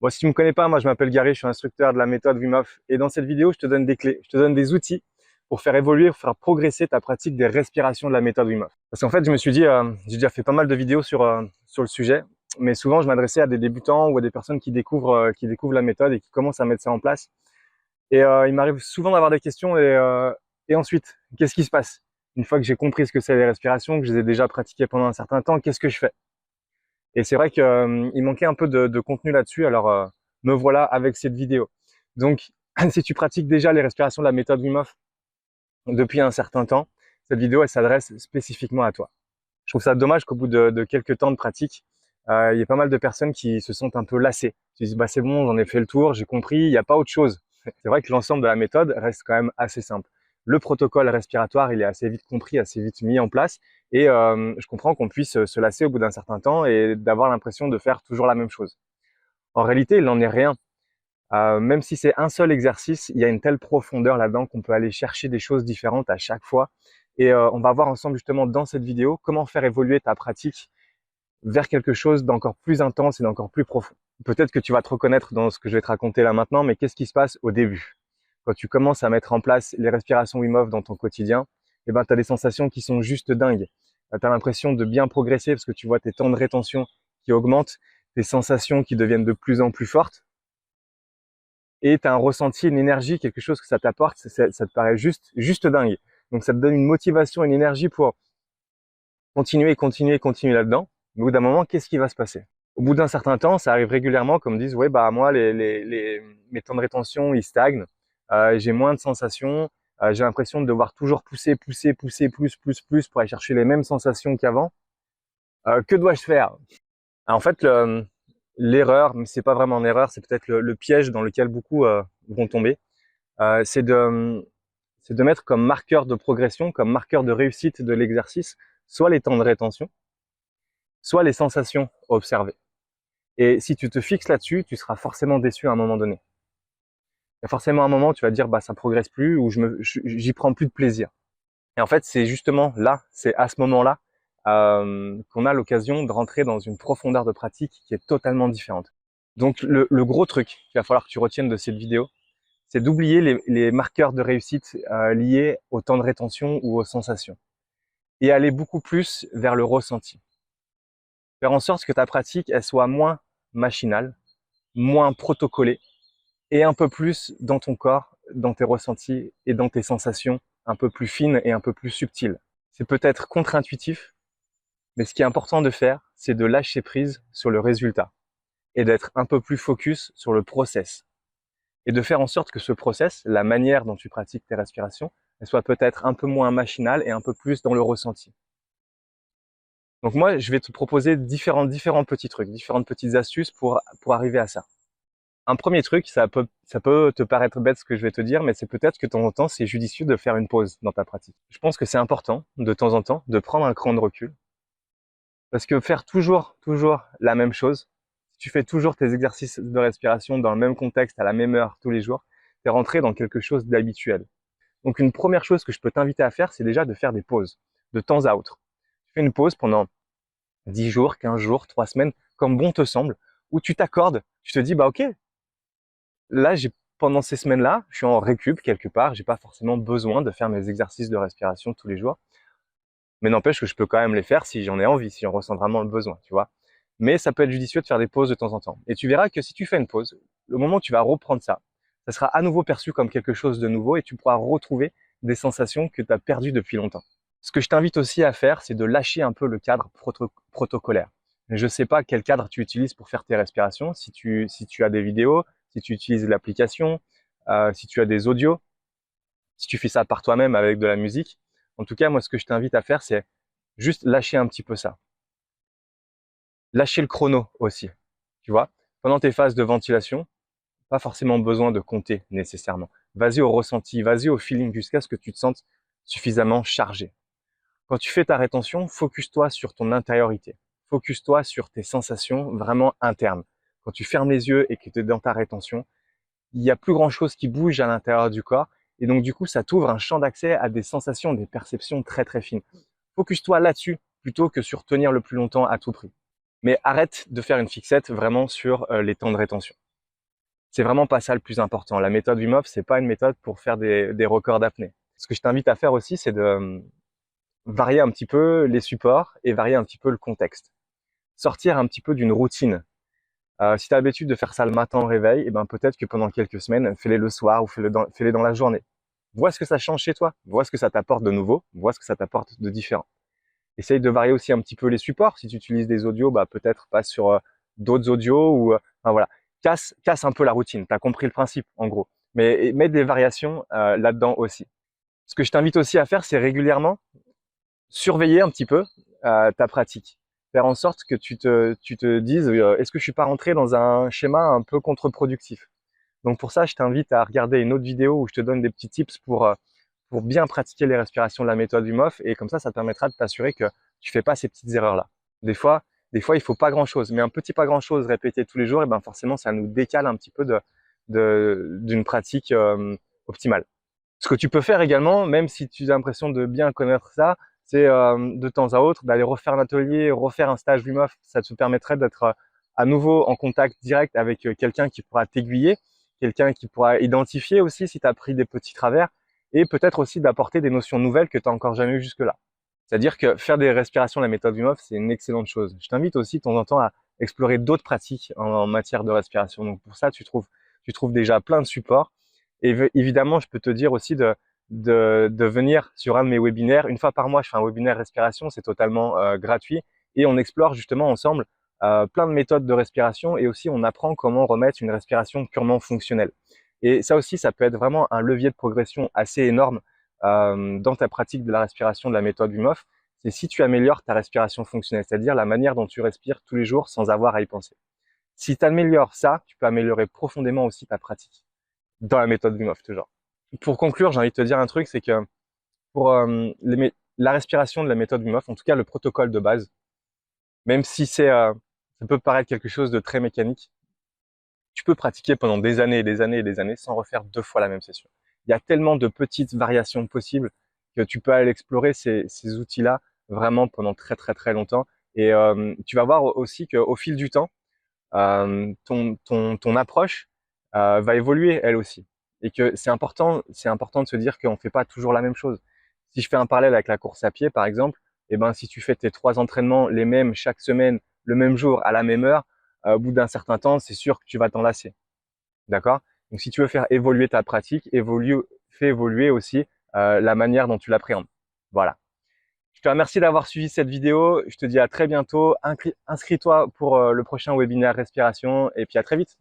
Bon, si tu me connais pas, moi je m'appelle Gary, je suis instructeur de la méthode Wim Hof et dans cette vidéo, je te donne des clés, je te donne des outils pour faire évoluer, pour faire progresser ta pratique des respirations de la méthode Wim Hof. Parce qu'en fait, je me suis dit, j'ai déjà fait pas mal de vidéos sur le sujet, mais souvent je m'adressais à des débutants ou à des personnes qui découvrent la méthode et qui commencent à mettre ça en place. Et il m'arrive souvent d'avoir des questions et ensuite, qu'est-ce qui se passe? Une fois que j'ai compris ce que c'est les respirations, que je les ai déjà pratiquées pendant un certain temps, qu'est-ce que je fais? Et c'est vrai qu'il manquait un peu de contenu là-dessus, alors me voilà avec cette vidéo. Donc, si tu pratiques déjà les respirations de la méthode Wim Hof depuis un certain temps, cette vidéo, elle s'adresse spécifiquement à toi. Je trouve ça dommage qu'au bout de quelques temps de pratique, il y ait pas mal de personnes qui se sentent un peu lassées. Ils se disent, bah c'est bon, j'en ai fait le tour, j'ai compris, il n'y a pas autre chose. C'est vrai que l'ensemble de la méthode reste quand même assez simple. Le protocole respiratoire, il est assez vite compris, assez vite mis en place. Et je comprends qu'on puisse se lasser au bout d'un certain temps et d'avoir l'impression de faire toujours la même chose. En réalité, il n'en est rien. Même si c'est un seul exercice, il y a une telle profondeur là-dedans qu'on peut aller chercher des choses différentes à chaque fois. Et on va voir ensemble justement dans cette vidéo comment faire évoluer ta pratique vers quelque chose d'encore plus intense et d'encore plus profond. Peut-être que tu vas te reconnaître dans ce que je vais te raconter là maintenant, mais qu'est-ce qui se passe au début? Quand tu commences à mettre en place les respirations Wim Hof dans ton quotidien, eh ben, tu as des sensations qui sont juste dingues. Tu as l'impression de bien progresser parce que tu vois tes temps de rétention qui augmentent, tes sensations qui deviennent de plus en plus fortes, et tu as un ressenti, une énergie, quelque chose que ça t'apporte, ça te paraît juste dingue. Donc ça te donne une motivation, une énergie pour continuer là-dedans. Mais au bout d'un moment, qu'est-ce qui va se passer? Au bout d'un certain temps, ça arrive régulièrement comme disent, ouais, bah moi, mes temps de rétention, ils stagnent. J'ai moins de sensations. J'ai l'impression de devoir toujours pousser plus pour aller chercher les mêmes sensations qu'avant. Que dois-je faire? En fait, l'erreur, mais c'est pas vraiment une erreur, c'est peut-être le piège dans lequel beaucoup vont tomber, c'est de mettre comme marqueur de progression, comme marqueur de réussite de l'exercice, soit les temps de rétention, soit les sensations observées. Et si tu te fixes là-dessus, tu seras forcément déçu à un moment donné. Il y a forcément un moment où tu vas te dire, bah, ça progresse plus ou j'y prends plus de plaisir. Et en fait, c'est justement là, c'est à ce moment-là qu'on a l'occasion de rentrer dans une profondeur de pratique qui est totalement différente. Donc, le gros truc qu'il va falloir que tu retiennes de cette vidéo, c'est d'oublier les marqueurs de réussite liés au temps de rétention ou aux sensations et aller beaucoup plus vers le ressenti. Faire en sorte que ta pratique, elle soit moins machinale, moins protocolée et un peu plus dans ton corps, dans tes ressentis et dans tes sensations un peu plus fines et un peu plus subtiles. C'est peut-être contre-intuitif, mais ce qui est important de faire, c'est de lâcher prise sur le résultat et d'être un peu plus focus sur le process et de faire en sorte que ce process, la manière dont tu pratiques tes respirations, elle soit peut-être un peu moins machinale et un peu plus dans le ressenti. Donc moi, je vais te proposer différents petits trucs, différentes petites astuces pour arriver à ça. Un premier truc, ça peut te paraître bête ce que je vais te dire, mais c'est peut-être que de temps en temps, c'est judicieux de faire une pause dans ta pratique. Je pense que c'est important, de temps en temps, de prendre un cran de recul. Parce que faire toujours la même chose, si tu fais toujours tes exercices de respiration dans le même contexte, à la même heure, tous les jours, tu es rentré dans quelque chose d'habituel. Donc une première chose que je peux t'inviter à faire, c'est déjà de faire des pauses, de temps à autre. Tu fais une pause pendant 10 jours, 15 jours, 3 semaines, comme bon te semble, où tu t'accordes, tu te dis, bah ok, là, pendant ces semaines-là, je suis en récup quelque part, j'ai pas forcément besoin de faire mes exercices de respiration tous les jours, mais n'empêche que je peux quand même les faire si j'en ai envie, si j'en ressens vraiment le besoin, tu vois. Mais ça peut être judicieux de faire des pauses de temps en temps. Et tu verras que si tu fais une pause, le moment où tu vas reprendre ça sera à nouveau perçu comme quelque chose de nouveau et tu pourras retrouver des sensations que tu as perdues depuis longtemps. Ce que je t'invite aussi à faire, c'est de lâcher un peu le cadre protocolaire. Je ne sais pas quel cadre tu utilises pour faire tes respirations, si tu as des vidéos, si tu utilises l'application, si tu as des audios, si tu fais ça par toi-même avec de la musique. En tout cas, moi, ce que je t'invite à faire, c'est juste lâcher un petit peu ça. Lâcher le chrono aussi, tu vois. Pendant tes phases de ventilation, pas forcément besoin de compter nécessairement. Vas-y au ressenti, vas-y au feeling jusqu'à ce que tu te sentes suffisamment chargé. Quand tu fais ta rétention, focus-toi sur ton intériorité. Focus-toi sur tes sensations vraiment internes. Quand tu fermes les yeux et que tu es dans ta rétention, il n'y a plus grand chose qui bouge à l'intérieur du corps. Et donc, du coup, ça t'ouvre un champ d'accès à des sensations, des perceptions très fines. Focus-toi là-dessus plutôt que sur tenir le plus longtemps à tout prix. Mais arrête de faire une fixette vraiment sur les temps de rétention. c'est vraiment pas ça le plus important. La méthode Wim Hof, c'est pas une méthode pour faire des records d'apnée. Ce que je t'invite à faire aussi, c'est de varier un petit peu les supports et varier un petit peu le contexte. Sortir un petit peu d'une routine. Si tu as l'habitude de faire ça le matin au réveil, et ben peut-être que pendant quelques semaines, fais-les le soir ou fais-les dans la journée. Vois ce que ça change chez toi, vois ce que ça t'apporte de nouveau, vois ce que ça t'apporte de différent. Essaye de varier aussi un petit peu les supports. Si tu utilises des audios, bah peut-être passe sur d'autres audios ou enfin, voilà. Casse un peu la routine. Tu as compris le principe en gros. Mais mets des variations là-dedans aussi. Ce que je t'invite aussi à faire, c'est régulièrement surveiller un petit peu ta pratique. Faire en sorte que tu te dises est-ce que je suis pas rentré dans un schéma un peu contre-productif. Donc pour ça, je t'invite à regarder une autre vidéo où je te donne des petits tips pour bien pratiquer les respirations de la méthode Wim Hof, et comme ça te permettra de t'assurer que tu fais pas ces petites erreurs-là. Des fois, il faut pas grand-chose, mais un petit pas grand-chose répété tous les jours, et ben forcément, ça nous décale un petit peu d'une pratique optimale. Ce que tu peux faire également, même si tu as l'impression de bien connaître ça, c'est de temps à autre d'aller refaire un atelier, refaire un stage Wim Hof. Ça te permettrait d'être à nouveau en contact direct avec quelqu'un qui pourra t'aiguiller, quelqu'un qui pourra identifier aussi si tu as pris des petits travers, et peut-être aussi d'apporter des notions nouvelles que tu n'as encore jamais eues jusque-là. C'est-à-dire que faire des respirations de la méthode Wim Hof, c'est une excellente chose. Je t'invite aussi de temps en temps à explorer d'autres pratiques en matière de respiration. Donc pour ça, tu trouves déjà plein de supports. Et évidemment, je peux te dire aussi de venir sur un de mes webinaires. Une fois par mois, je fais un webinaire respiration, c'est totalement gratuit. Et on explore justement ensemble plein de méthodes de respiration, et aussi on apprend comment remettre une respiration purement fonctionnelle. Et ça aussi, ça peut être vraiment un levier de progression assez énorme dans ta pratique de la respiration de la méthode Wim Hof. C'est si tu améliores ta respiration fonctionnelle, c'est-à-dire la manière dont tu respires tous les jours sans avoir à y penser. Si tu améliores ça, tu peux améliorer profondément aussi ta pratique dans la méthode Wim Hof, toujours. Pour conclure, j'ai envie de te dire un truc, c'est que pour la respiration de la méthode Wim Hof, en tout cas le protocole de base, même si ça peut paraître quelque chose de très mécanique, tu peux pratiquer pendant des années et des années et des années sans refaire 2 fois la même session. Il y a tellement de petites variations possibles que tu peux aller explorer ces outils-là vraiment pendant très très très longtemps. Et tu vas voir aussi qu'au fil du temps, ton approche va évoluer elle aussi. Et que c'est important de se dire qu'on ne fait pas toujours la même chose. Si je fais un parallèle avec la course à pied, par exemple, eh ben, si tu fais tes 3 entraînements les mêmes chaque semaine, le même jour, à la même heure, au bout d'un certain temps, c'est sûr que tu vas t'en lasser. D'accord? Donc, si tu veux faire évoluer ta pratique, fais évoluer aussi la manière dont tu l'appréhendes. Voilà. Je te remercie d'avoir suivi cette vidéo. Je te dis à très bientôt. Inscris-toi pour le prochain webinaire respiration, et puis à très vite.